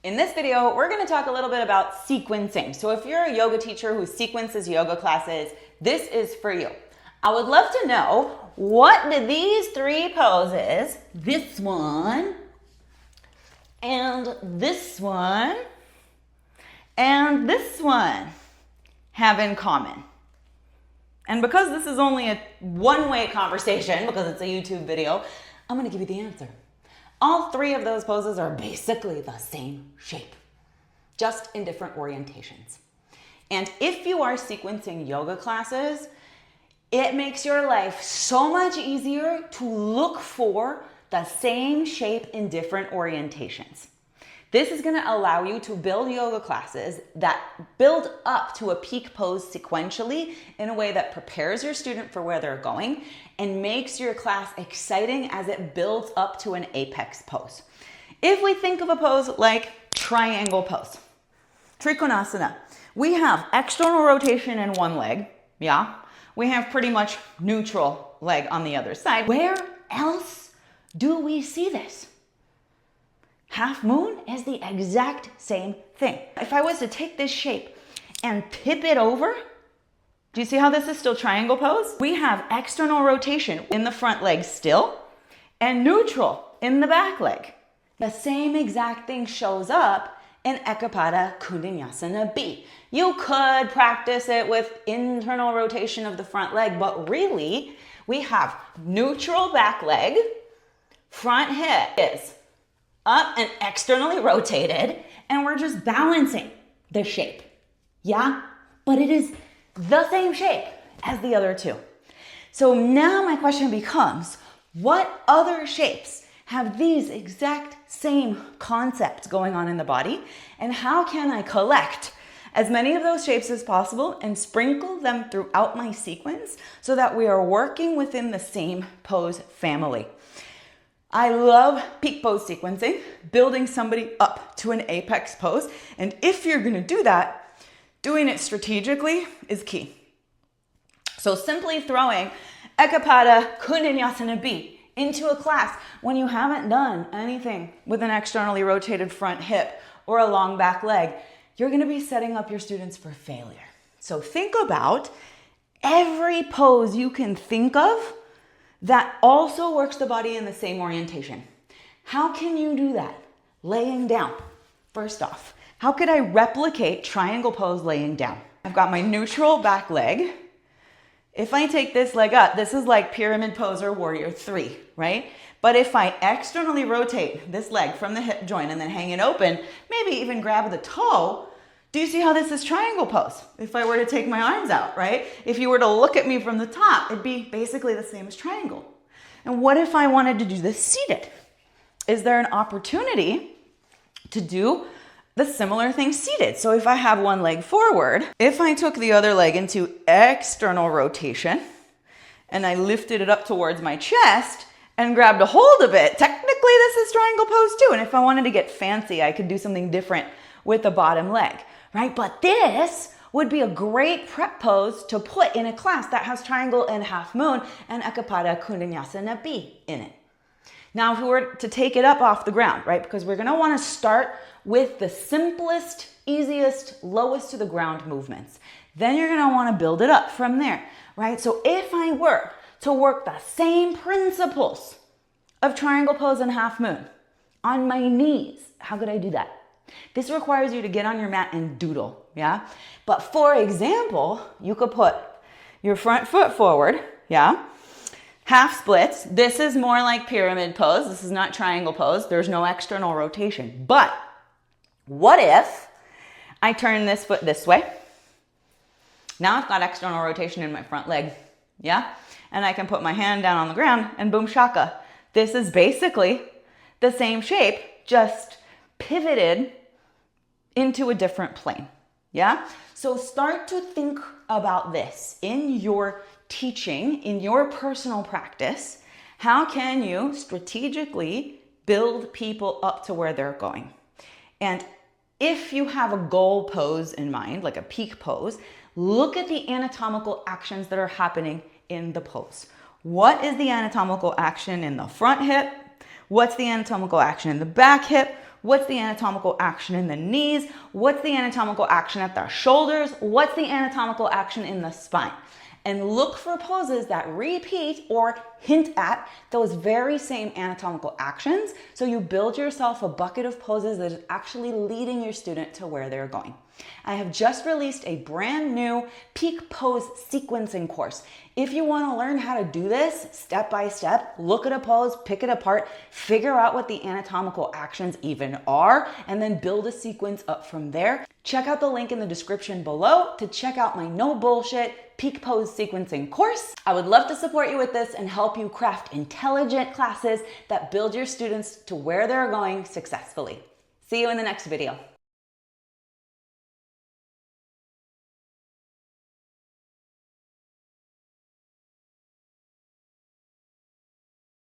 In this video, we're going to talk a little bit about sequencing. So if you're a yoga teacher who sequences yoga classes, this is for you. I would love to know, what do these three poses, this one, and this one, and this one, have in common? And because this is only a one-way conversation, because it's a YouTube video, I'm going to give you the answer. All three of those poses are basically the same shape, just in different orientations. And if you are sequencing yoga classes, it makes your life so much easier to look for the same shape in different orientations. This is going to allow you to build yoga classes that build up to a peak pose sequentially in a way that prepares your student for where they're going and makes your class exciting as it builds up to an apex pose. If we think of a pose like triangle pose, Trikonasana, we have external rotation in one leg, yeah? We have pretty much neutral leg on the other side. Where else do we see this? Half moon is the exact same thing. If I was to take this shape and tip it over, do you see how this is still triangle pose? We have external rotation in the front leg still and neutral in the back leg. The same exact thing shows up in Eka Pada Koundinyasana B. You could practice it with internal rotation of the front leg, but really we have neutral back leg, front hip is up and externally rotated, and we're just balancing the shape, yeah? But it is the same shape as the other two. So now my question becomes, what other shapes have these exact same concepts going on in the body, and how can I collect as many of those shapes as possible and sprinkle them throughout my sequence so that we are working within the same pose family? I love peak pose sequencing, building somebody up to an apex pose. And if you're gonna do that, doing it strategically is key. So simply throwing Eka Pada Koundinyasana B into a class when you haven't done anything with an externally rotated front hip or a long back leg, you're gonna be setting up your students for failure. So think about every pose you can think of that also works the body in the same orientation. How can you do that? Laying down. First off, how could I replicate triangle pose laying down? I've got my neutral back leg. If I take this leg up, this is like pyramid pose or warrior 3, right? But if I externally rotate this leg from the hip joint and then hang it open, maybe even grab the toe, do you see how this is triangle pose? If I were to take my arms out, right? If you were to look at me from the top, it'd be basically the same as triangle. And what if I wanted to do this seated? Is there an opportunity to do the similar thing seated? So if I have one leg forward, if I took the other leg into external rotation and I lifted it up towards my chest and grabbed a hold of it, technically this is triangle pose too. And if I wanted to get fancy, I could do something different with the bottom leg. Right? But this would be a great prep pose to put in a class that has triangle and half moon and Eka Pada Koundinyasana B in it. Now, if we were to take it up off the ground, right? Because we're going to want to start with the simplest, easiest, lowest to the ground movements. Then you're going to want to build it up from there, right? So if I were to work the same principles of triangle pose and half moon on my knees, how could I do that? This requires you to get on your mat and doodle, yeah? But for example, you could put your front foot forward, yeah? Half splits. This is more like pyramid pose. This is not triangle pose. There's no external rotation. But what if I turn this foot this way? Now I've got external rotation in my front leg, yeah? And I can put my hand down on the ground and boom shaka. This is basically the same shape, just pivoted into a different plane, yeah? So start to think about this in your teaching, in your personal practice. How can you strategically build people up to where they're going? And if you have a goal pose in mind, like a peak pose, look at the anatomical actions that are happening in the pose. What is the anatomical action in the front hip? What's the anatomical action in the back hip? What's the anatomical action in the knees? What's the anatomical action at the shoulders? What's the anatomical action in the spine? And look for poses that repeat or hint at those very same anatomical actions, so you build yourself a bucket of poses that is actually leading your student to where they're going. I have just released a brand new peak pose sequencing course. If you want to learn how to do this step by step, look at a pose, pick it apart, figure out what the anatomical actions even are, and then build a sequence up from there, check out the link in the description below to check out my no bullshit peak pose sequencing course. I would love to support you with this and help you craft intelligent classes that build your students to where they're going successfully. See you in the next video.